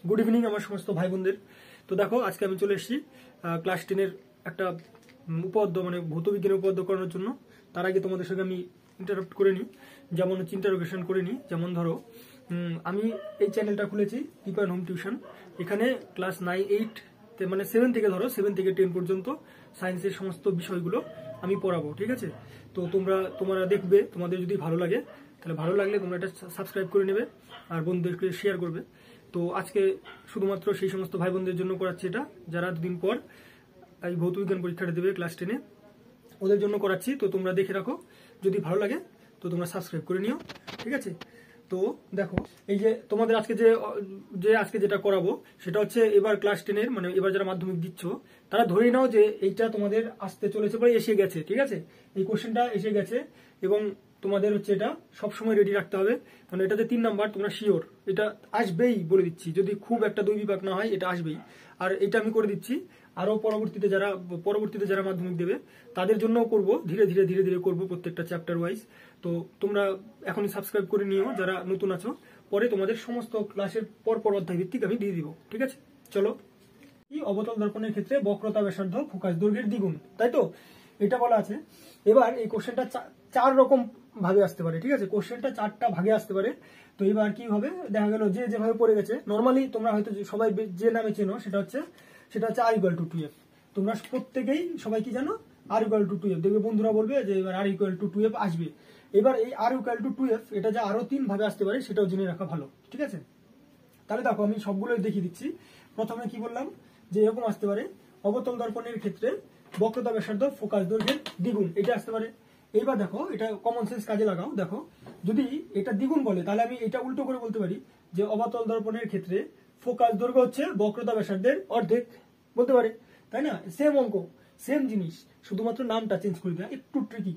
Good evening আমার সমস্ত ভাই বোনদের। তো দেখো আজকে আমি চলে এসেছি ক্লাস 10-এর একটা উপপাদ্য মানে ভৌতবিজ্ঞানের উপপাদ্য করানোর জন্য। তার আগে তোমাদের সঙ্গে আমি ইন্টারাপ্ট করে নিই, যেমন হচ্ছে ইন্টারোগেশন করে নিই। যেমন ধরো আমি এই চ্যানেলটা খুলেছি পিপা হোম টিউশন। এখানে ক্লাস 9-8 মানে 7 থেকে ধরো 7 থেকে 10 পর্যন্ত সায়েন্সের সমস্ত বিষয়গুলো আমি পড়াবো, ঠিক আছে? তো তোমরা দেখবে, তোমাদের যদি ভালো লাগে তাহলে ভালো লাগলে তোমরা এটা সাবস্ক্রাইব করে নেবে আর বন্ধুদেরকে শেয়ার করবে। তো আজকে শুধুমাত্র সেই সমস্ত ভাই বোনদের জন্য করাচ্ছি এটা, যারা দুদিন পর এই ভৌতবিজ্ঞান পরীক্ষাটা দেবে ক্লাস 10-এ, ওদের জন্য করাচ্ছি। তো তোমরা দেখে রাখো, যদি ভালো লাগে তো তোমরা সাবস্ক্রাইব করে নিও, ঠিক আছে? তো দেখো এই যে তোমাদের আজকে আজকে যেটা করাবো সেটা হচ্ছে এবার ক্লাস 10-এর মানে এবার যারা মাধ্যমিক দিচ্ছ তারা ধরেই নাও যে এইটা তোমাদের আসতে চলেছে বা এসে গেছে, ঠিক আছে? এই কোশ্চেনটা এসে গেছে এবং তোমাদের হচ্ছে এটা সবসময় রেডি রাখতে হবে, কারণ এটাতে 3 নাম্বার, তোমরা শিওর এটা আসবেই, বলে দিচ্ছি। যদি খুব একটা দুই বিভাগ না হয় এটা আসবেই। আর এটা আমি করে দিচ্ছি আরো পরবর্তীতে যারা মাধ্যমিক দেবে তাদের জন্যও করব, ধীরে ধীরে ধীরে ধীরে করব প্রত্যেকটা চ্যাপ্টার ওয়াইজ। তো তোমরা এখনই সাবস্ক্রাইব করে নিও যারা নতুন আছো, পরে তোমাদের সমস্ত ক্লাসের পর অধ্যায় ভিত্তিক আমি দিয়ে দিব, ঠিক আছে? চলো, অবতল দর্পণের ক্ষেত্রে বক্রতা ব্যাসার্ধ ফোকাস দৈর্ঘ্যের দ্বিগুণ, তাই তো এটা বলা আছে। এবার এই কোশ্চেনটা 4 রকম ভাবে আসতে পারে, ঠিক আছে? কোশ্চেনটা 4টা ভাগে আসতে পারে। তো এবার কি হবে, দেখা গেল যে যেভাবে পড়ে গেছে, নর্মালি তোমরা হয়তো সবাই যে নামে চেনো সেটা হচ্ছে আর ইকুয়াল টু 2f। তোমরা প্রত্যেকেই সবাই কি জানো, আর ইকুয়াল টু 2f। দেখবে বন্ধুরা বলবে যে এবার আর ইকুয়াল টু 2f আসবে। এবার এই আর ইকুয়াল টু 2f এটা যে আরো 3 ভাবে আসতে পারে সেটাও জেনে রাখা ভালো, ঠিক আছে? তাহলে দেখো আমি সবগুলোই দেখিয়ে দিচ্ছি। প্রথমে কি বললাম, যে এরকম আসতে পারে অবতল দর্পণের ক্ষেত্রে বক্রতা ব্যাসার্ধ ফোকাস দৈর্ঘ্যের দ্বিগুণ, এটা আসতে পারে। এইবার দেখো এটা কমন সেন্স কাজে লাগাও। দেখো যদি এটা দ্বিগুণ বলে তাহলে আমি এটা উল্টো করে বলতে পারি যে অবতল দর্পণের ক্ষেত্রে ফোকাস দৈর্ঘ্য হচ্ছে বক্রতা ব্যাসার্ধের অর্ধেক, বলতে পারে, তাই না? সেম অঙ্ক, সেম জিনিস, শুধুমাত্র নামটা চেঞ্জ করে দেওয়া, একটু ট্রিকি।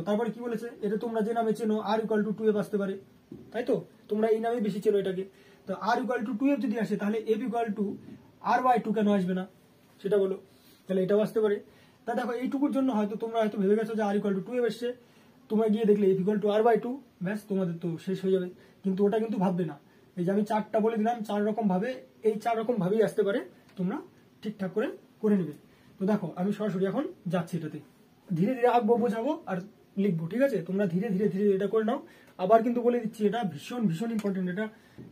তারপরে কি বলেছে, এটা তোমরা যে নামে চেনো আর ইকুয়াল টু 2f আসতে পারে, তাই তো? তোমরা এই নামে বেশি চেনো এটাকে। তো আর ইকুয়াল টু 2f যদি আসে তাহলে f ইকুয়াল টু r/2 কেন আসবে না সেটা বলো, তাহলে এটাও আসতে পারে। তা দেখো এইটুকুর জন্য হয়তো তোমরা ভেবে গেছো যে আর ইকুয়াল টু 2f এসছে, তোমরা গিয়ে দেখলে f ইকুয়াল টু r/2, ব্যাস তোমাদের তো শেষ হয়ে যাবে। কিন্তু ওটা কিন্তু ভাববে না। এই যে আমি 4টা বলে দিলাম, 4 রকম ভাবে, এই 4 রকম ভাবেই আসতে পারে, তোমরা ঠিকঠাক করে নেবে। তো দেখো আমি সরাসরি এখন যাচ্ছি এটাতে, ধীরে ধীরে আঁকবো, বোঝাবো আর লিখবো, ঠিক আছে? তোমরা ধীরে ধীরে ধীরে এটা করে নাও। আবার কিন্তু বলে দিচ্ছি এটা ভীষণ ভীষণ ইম্পর্টেন্ট,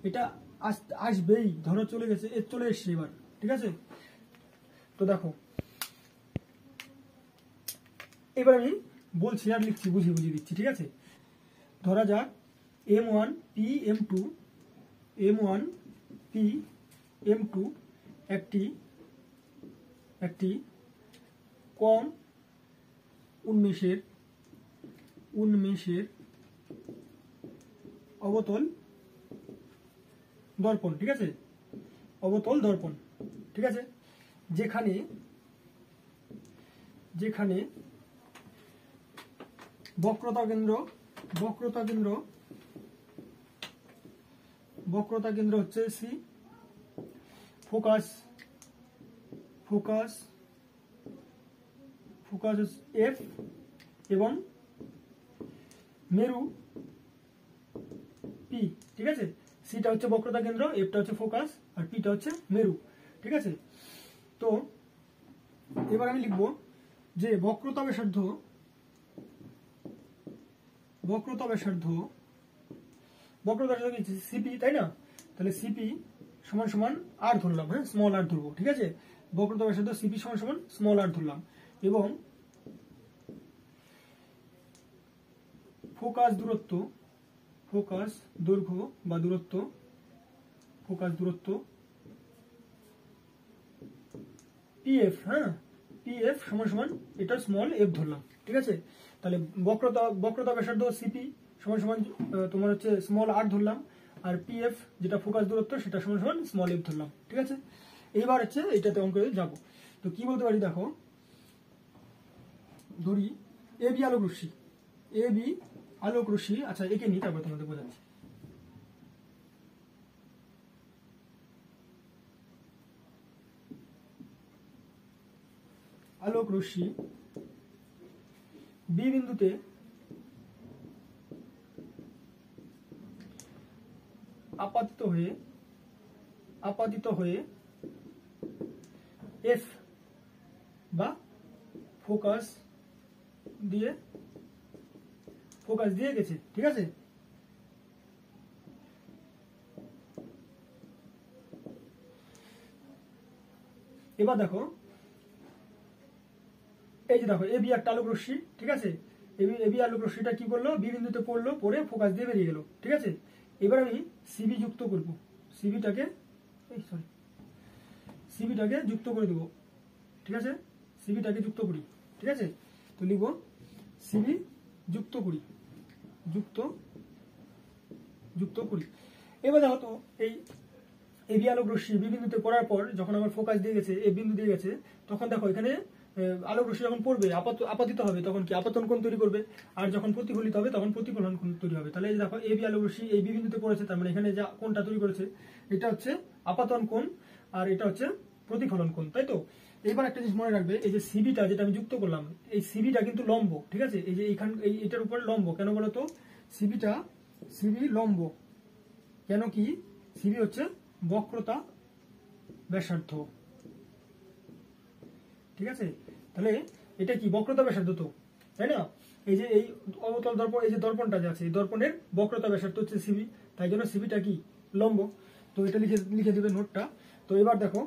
এটা আসবেই। ধরো চলে গেছে, চলে এসছে এবার, ঠিক আছে? তো দেখো এবার আমি বলছি আর লিখছি, বুঝিয়ে দিচ্ছি, ঠিক আছে? ধরা যাক m1 p m2 m1 p m2 একটি কম উন্মেষের অবতল দর্পণ, ঠিক আছে? অবতল দর্পণ, ঠিক আছে? যেখানে বক্রতা কেন্দ্র হচ্ছে c, ফোকাস f এবং মেরু p, ঠিক আছে? সিটা হচ্ছে বক্রতা কেন্দ্র, এফটা হচ্ছে ফোকাস আর পিটা হচ্ছে মেরু, ঠিক আছে? তো এবার আমি লিখবো যে বক্রতা ব্যাসার্ধ কি সিপি, তাই না? তাহলে সিপি সমান সমান আর ধরলাম, হ্যাঁ, স্মল আর ধরবো, ঠিক আছে? বক্রতা ব্যাসার্ধ সিপি সমান সমান স্মল আর ধরলাম এবং ফোকাস দৈর্ঘ্য বা দূরত্ব pf, হ্যাঁ, pf সমান সমান এটা স্মল f ধরলাম, ঠিক আছে? তাহলে বক্রতা ব্যাসার্ধ সিপি সমান সমান তোমার হচ্ছে স্মল আর ধরলাম, আর pf যেটা ফোকাস দূরত্ব সেটা সমান সমান স্মল f ধরলাম, ঠিক আছে? এইবার হচ্ছে এটাতে অঙ্কে যাব। তো কি বলতে পারি, দেখো ধরি ab আলোক রশ্মি, আচ্ছা একে নিই, তারপর তোমাদের বোঝাচ্ছি। আলোক রশ্মি বি বিন্দুতে আপাতিত আপাতিত হয়ে এফ বা ফোকাস দিয়ে গেছে, ঠিক আছে। এবার দেখো এই যে দেখো এবি একটা আলোক রশ্মি, ঠিক আছে। এবি আলোক রশ্মিটা কি করলো, বি বিন্দুতে পড়লো, পড়ে ফোকাস দিয়ে বেরিয়ে গেল, ঠিক আছে। এবার আমি সিবি যুক্ত করব, সিবিটাকে যুক্ত করে দেবো, ঠিক আছে। সিবিটাকে যুক্ত করি, ঠিক আছে। তো লিখবো সিবি যুক্ত করি, যুক্ত করি। এবার দেখো তো এই এবি আলোক রশ্মি বি বিন্দুতে পড়ার পর যখন আমার ফোকাস দিয়ে গেছে, এ বিন্দু দিয়ে গেছে, তখন দেখো এখানে আলোক রশ্মি যখন পড়বে আপাতিত হবে তখন কি আপতন কোণ তৈরি করবে, আর যখন প্রতিফলিত হবে তখন প্রতিফলন কোণ তৈরি হবে। তাহলে এই যে দেখো এবি আলোক রশ্মি এই বি বিন্দুতে পড়েছে, তার মানে এখানে যা কোণটা তৈরি করেছে এটা হচ্ছে আপাতন কোণ আর এটা হচ্ছে প্রতিফলন কোণ, তাই তো। এবার একটা জিনিস মনে রাখবে, এই যে সিবিটা যেটা আমি যুক্ত করলাম, এই সিবিটা কিন্তু লম্ব, ঠিক আছে। এই যে এটার উপরে লম্ব কেন বলতো, সিবি লম্ব কেন, কি সিবি হচ্ছে বক্রতা ব্যাসার্ধ, ঠিক আছে। তাহলে এটা কি বক্রতা ব্যাসার্ধ তো, তাই না। এই যে এই অবতল দর্পণ, এই যে দর্পণটা যে আছে, এই দর্পণের বক্রতা ব্যাসার্ধ হচ্ছে সিবি, তাই জন্য সিবিটা কি লম্ব। তো এটা লিখে দিবে নোটটা। তো এবার দেখো,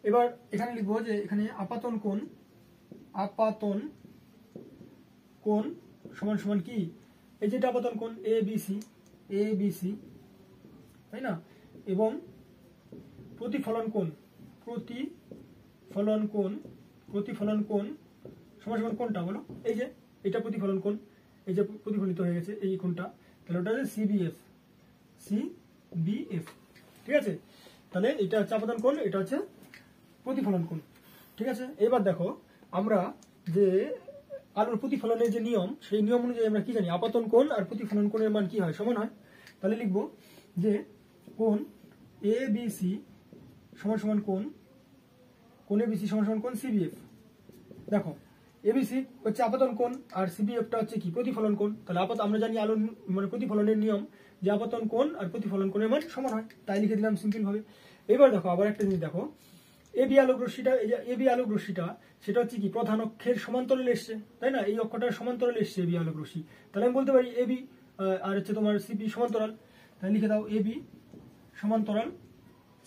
এবার এখানে লিখবো যে এখানে আপাতন কোণ সমান সমান কি, এই যেটা আপাতন কোণ এ বি সি, তাই না। এবং প্রতিফলন কোণ সমান সমান কোণটা বলো, এই যে এটা প্রতিফলন কোণ, এই যে প্রতিফলিত হয়ে গেছে এই কোণটা, তাহলে ওটা হচ্ছে সিবিএফ, ঠিক আছে। তাহলে এটা হচ্ছে আপাতন কোণ, এটা হচ্ছে প্রতিফলন কোণ, ঠিক আছে। এবার দেখো আমরা যে আলোর প্রতিফলনের যে নিয়ম, সেই নিয়ম অনুযায়ী আমরা কি জানি, আপাতন কোণ আর প্রতিফলন কোণের মান কি হয়, সমান হয়। তাহলে লিখবো যে কোণ এ বি সি সমান সমান কোণ এবিসি সমান সমান কোণ সিবিএফ। দেখো এবিসি হচ্ছে আপাতন কোণ আর সিবিএফটা হচ্ছে কি প্রতিফলন কোণ। তাহলে আমরা জানি আলোর মানে প্রতিফলনের নিয়ম যে আপাতন কোণ আর প্রতিফলন কোণের মান সমান হয়, তাই লিখে দিলাম সিম্পল ভাবে। এবার দেখো আবার একটা জিনিস দেখো, এবি আলোক রশ্মিটা সেটা হচ্ছে কি প্রধান অক্ষের সমান্তরালে এসছে, তাই না। এই অক্ষটার সমান্তরালে এসছে এবি আলোক রশ্মি, তাহলে আমি বলতে পারি এবি আর হচ্ছে তোমার সিপি সমান্তরাল, তাহলে লিখে দাও এবি সমান্তরাল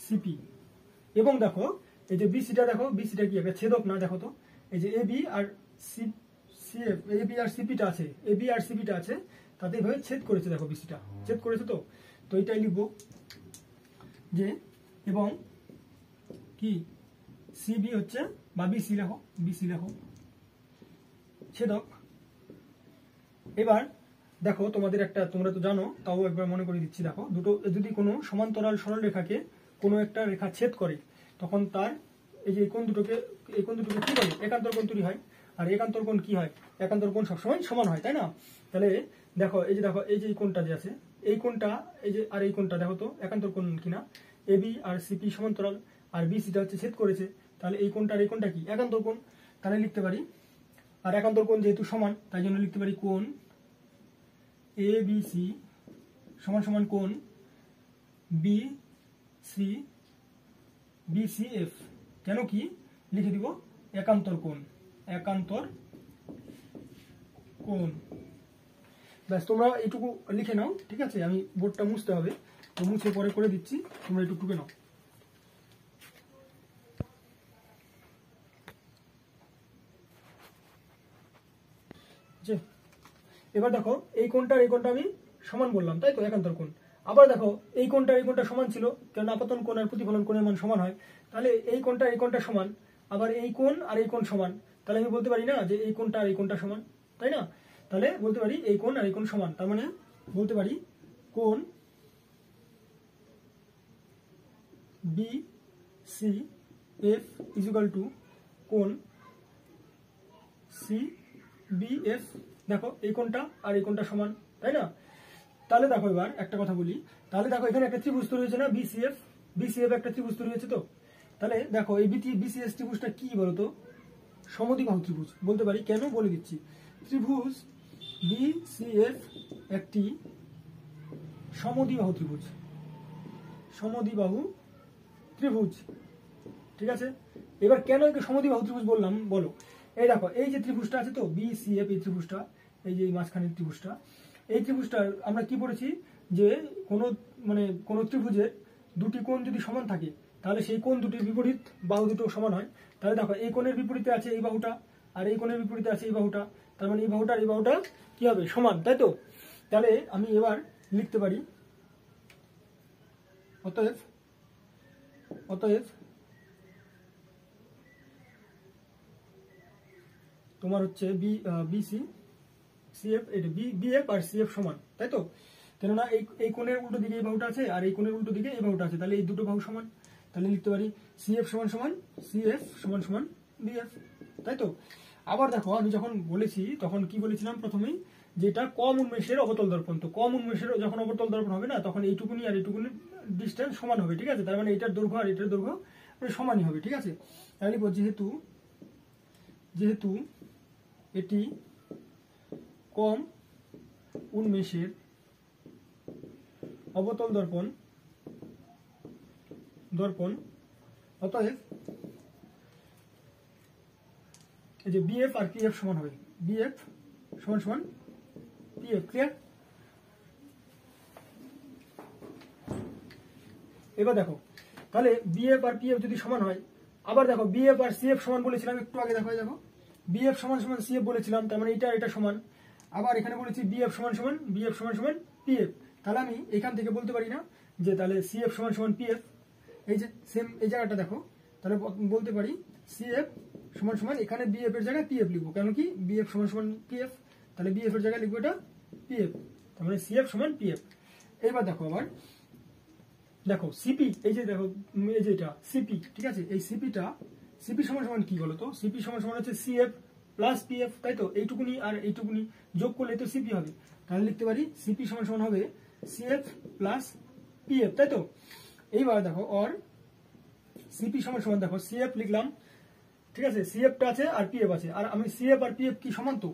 সিপি। এবং দেখো এই যে বিসিটা, দেখো বিসিটা কি একটা ছেদক না, দেখো তো এই যে এবি আর সিপিটা আছে তাতে এইভাবে ছেদ করেছে, দেখো বিসিটা ছেদ করেছে। তো এটাই লিখবো যে এবং কি সিবি হচ্ছে বা বিসি লেখো ছেদক। এবার দেখো তোমাদের একটা, তোমরা তো জানো তাও একবার মনে করে দিচ্ছি, দেখো দুটো যদি কোনো সমান্তরাল সরল রেখাকে কোনো একটা রেখা ছেদ করে তখন তার এই যে কোণ দুটোকে কি বলে, একান্তর কোণ তৈরি হয়। আর একান্তর কোণ কি হয়, একান্তর কোণ সবসময় সমান হয়, তাই না। তাহলে দেখো এই যে কোণটা যে আছে, এই কোণটা এই যে আর এই কোণটা দেখো তো একান্তর কোণ কিনা, এবি আর সিপি সমান্তরাল আর বিসিটা হচ্ছে ছেদ করেছে, তাহলে এই কোণটা আর এই কোণটা কি একান্তর কোণ। তাহলে লিখতে পারি, আর একান্তর কোণ যেহেতু সমান তাই জন্য লিখতে পারি কোণ এ বি সি সমান সমান কোণ বিসিএফ, কেন কি লিখে দিব একান্তর কোণ ব্যাস। তোমরা এইটুকু লিখে নাও, ঠিক আছে। আমি বোর্ডটা মুছতে হবে, তো মুছে পরে করে দিচ্ছি, তোমরা এইটুকু নাও। এবার দেখো এই কোণটা আমি সমান বললাম, তাই তো একান্তর কোণ। আবার দেখো এই কোণটা সমান ছিল, কারণ আপাতন কোণ আর প্রতিফলন কোণের মান সমান হয়। তাহলে এই কোণটা সমান, আবার এই কোণ আর এই কোণ সমান, তাহলে আমি বলতে পারি না যে এই কোণটা আর এই কোণটা সমান, তাই না। তাহলে বলতে পারি এই কোণ আর এই কোণ সমান, তার মানে বলতে পারি কোণ B C F is equal to কোণ সি বি এফ। দেখো এই কোণটা আর এই কোণটা সমান, তাই না। তাহলে দেখো এবার একটা কথা বলি, তাহলে দেখো এখানে একটা ত্রিভুজ তৈরি হয়েছে না, বিসিএফ একটা ত্রিভুজ তৈরি হয়েছে। তো তাহলে দেখো এই বিসিএস ত্রিভুজটা কি বলতো, সমদ্বিবাহু ত্রিভুজ বলতে পারি। কেন বলে দিচ্ছি, ত্রিভুজ বিসিএফ একটি সমদ্বিবাহু ত্রিভুজ। সমদ্বিবাহু ত্রিভুজ। ঠিক আছে, এবার কেন একে সমদ্বিবাহু ত্রিভুজ বললাম বলো। এই দেখো, এই যে ত্রিভুজটা আছে তো BCF, এই ত্রিভুজটা, এই যে মাঝখানের ত্রিভুজটা, এই ত্রিভুজটার আমরা কি পড়েছি যে কোনো ত্রিভুজের দুটি কোণ যদি সমান থাকে তাহলে সেই কোণ দুটির বিপরীত বাহু দুটো সমান হয়। তাহলে দেখো, এই কোণের বিপরীতে আছে এই বাহুটা, আর এই কোণের বিপরীতে আছে এই বাহুটা, তার মানে এই বাহুটা আর এই বাহুটা কি হবে, সমান, তাই তো। তাহলে আমি এবার লিখতে পারি অতএব তোমার হচ্ছে CF, এটা BF আর CF সমান, তাই তো। কেননা এই কোণের উল্টো দিকে এই বাহুটা আছে আর এই কোণের উল্টো দিকে এই বাহুটা আছে, তাহলে এই দুটো বাহু সমান। তাহলে লিখতে পারি CF সমান CF সমান BF, তাই তো। আবার দেখো, আমি যখন বলেছি তখন কি বলেছিলাম প্রথমেই, যেটা কম উন্মেষের অবতল দর্পণ। তো কম উন্মেষের যখন অবতল দর্পণ হবে না, তখন এইটুকুনি আর এইটুকুনি ডিস্টেন্স সমান হবে, ঠিক আছে। তার মানে এটার দৈর্ঘ্য আর এটার দৈর্ঘ্য সমানই হবে, ঠিক আছে। তাহলে লিখব যেহেতু এটি কম উন্মেষের অবতল দর্পণ অতএব এই যে BF আর PF সমান হবে, BF সমান PF, ক্লিয়ার। এবার দেখো, তাহলে BF আর PF যদি সমান হয়, আবার দেখো BF আর CF সমান বলেছিলাম একটু আগে, দেখো BF সমান CF বলেছিলাম, তার মানে এটা সমান। আবার এখানে বলেছি BF সমান PF, তাহলে আমি এখান থেকে বলতে পারি না যে তাহলে CF সমান PF, এই যে সেম এই জায়গাটা দেখো, তাহলে বলতে পারি CF সমান এখানে BF এর জায়গায় PF লিখবো, কেন কি BF সমান PF, তাহলে BF এর জায়গায় লিখবো এটা PF, তার মানে CF সমান PF। এইবার দেখো, আবার দেখো CP, এই যে দেখো এই যে এটা CP, ঠিক আছে। এই CP সমান কি বলো তো, CP সমান হচ্ছে CF প্লাস PF, তাই তো। এইটুকুনি আর এইটুকুনি যোগ করলে তো CP হবে, তাহলে লিখতে পারি CP সমান হবে CF প্লাস PF, তাই তো। এইবার দেখো, और CP সমান দেখো CF লিখলাম, ঠিক আছে, CF টা আছে আর PF আছে, আর আমি CF আর PF কি সমান তো,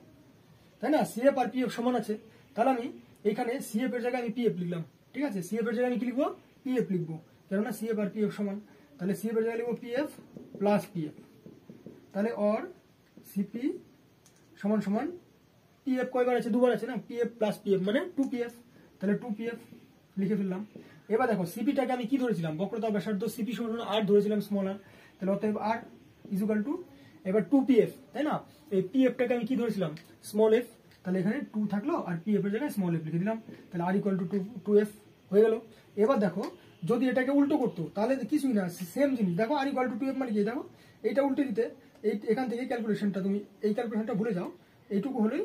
তাই না। CF আর PF সমান আছে, তাহলে আমি এখানে CF এর জায়গায় আমি PF লিখলাম, ঠিক আছে। CF এর জায়গায় আমি কি লিখবো, PF লিখবো, কেননা CF আর PF সমান। তাহলে CF এর জায়গায় লিখবো PF প্লাস PF, তাহলে और CP সমান PF কয়বার আছে, দুবার আছে না, PF প্লাস PF মানে 2PF, তাহলে 2PF লিখে ফেললাম। এবার দেখো, CP-টাকে আমি কি ধরেছিলাম, বক্রতা ব্যাসার্ধ CP সমান R ধরেছিলাম, স্মল r, তাহলে অতএব R ইকুয়াল টু এবার 2PF, তাই না। এই PF-টাকে আমি কি ধরেছিলাম, স্মল f, তাহলে এখানে 2 থাকলো আর PF এর জায়গায় স্মল f লিখে দিলাম, তাহলে R ইকুয়াল টু 2F হয়ে গেল। এবার দেখো, যদি এটাকে উল্টো করতো তাহলে কিছুই না, সেম জিনিস। দেখো R ইকুয়াল টু 2F মানে কি, দেখো এইটা উল্টে দিতে এখান থেকে ক্যালকুলেশনটা, তুমি এই ক্যালকুলেশনটা ভুলে যাও, এইটুকু হলেই,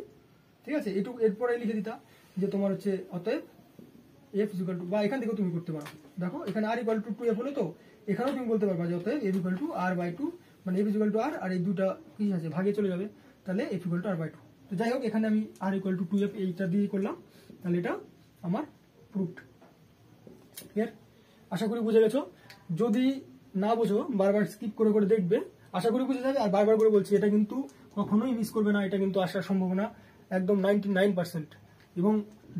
ঠিক আছে। এইটুকু এরপরে লিখে দিতা যে তোমার হচ্ছে অতএব F ইকুয়াল টু, বা এখান থেকেও তুমি করতে পারো। দেখো এখানে R ইকুয়াল টু 2F হলো, তো এখানেও তুমি বলতে পারবা যে অতএব F ইকুয়াল টু R/2, মানে F ইকুয়াল টু R আর এই দুটা কি আছে ভাগে চলে যাবে, তাহলে F ইকুয়াল টু R/2। তো যাই হোক, এখানে আমি R ইকুয়াল টু 2F এইটা দিয়ে করলাম, তাহলে এটা আমার প্রুফড, ক্লিয়ার। আশা করি বুঝে গেছো। যদি না বোঝো বারবার স্কিপ করে দেখবে, আশা করি বুঝে যাবে। আর বারবার করে বলছি, এটা কিন্তু কখনোই মিস করবে না, এটা কিন্তু আসার সম্ভাবনা একদম 99%। এবং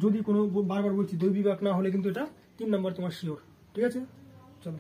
যদি কোনো, বারবার বলছি, 2 বিভাগ না হলে কিন্তু এটা 3 নাম্বার তোমার শিওর, ঠিক আছে। চলো।